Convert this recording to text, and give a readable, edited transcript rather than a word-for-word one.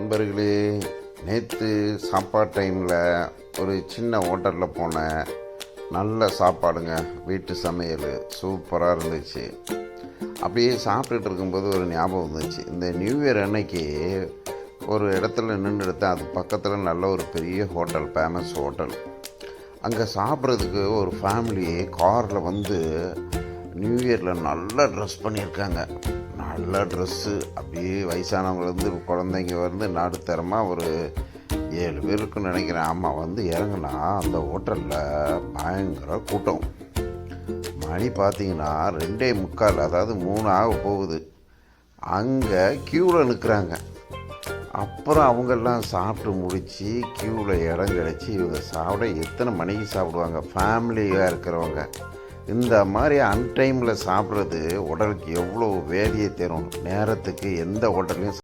நண்பர்களே, நேற்று சாப்பாடு டைமில் ஒரு சின்ன ஹோட்டலில் போனேன். நல்ல சாப்பாடுங்க, வீட்டு சமையல் சூப்பராக இருந்துச்சு. அப்படியே சாப்பிட்டுட்டு இருக்கும்போது ஒரு ஞாபகம் வந்துச்சு. இந்த நியூ இயர் அன்னைக்கு ஒரு இடத்துல நின்று எடுத்தேன். அது பக்கத்தில் நல்ல ஒரு பெரிய ஹோட்டல், ஃபேமஸ் ஹோட்டல். அங்கே சாப்பிட்றதுக்கு ஒரு ஃபேமிலி காரில் வந்து நியூ இயரில் நல்லா ட்ரெஸ் பண்ணியிருக்காங்க. நல்ல ட்ரெஸ்ஸு, அப்படியே வயசானவங்கலேருந்து குழந்தைங்க வந்து நடுத்தரமாக ஒரு 7 பேர் இருக்குன்னு நினைக்கிறேன். ஆமாம், வந்து இறங்குனா அந்த ஹோட்டலில் பயங்கர கூட்டம். மணி பார்த்தீங்கன்னா 2:45, அதாவது 3 ஆக போகுது. அங்கே க்யூவில் நிற்கிறாங்க. அப்புறம் அவங்கெல்லாம் சாப்பிட்டு முடித்து க்யூவில் இடம் கிடச்சி இவங்க சாப்பிட எத்தனை மணிக்கு சாப்பிடுவாங்க? ஃபேமிலியாக இருக்கிறவங்க இந்த மாதிரி அன்டைமில் சாப்பிட்றது உடலுக்கு எவ்வளோ வேதியை தரும். நேரத்துக்கு எந்த ஹோட்டல்லையும்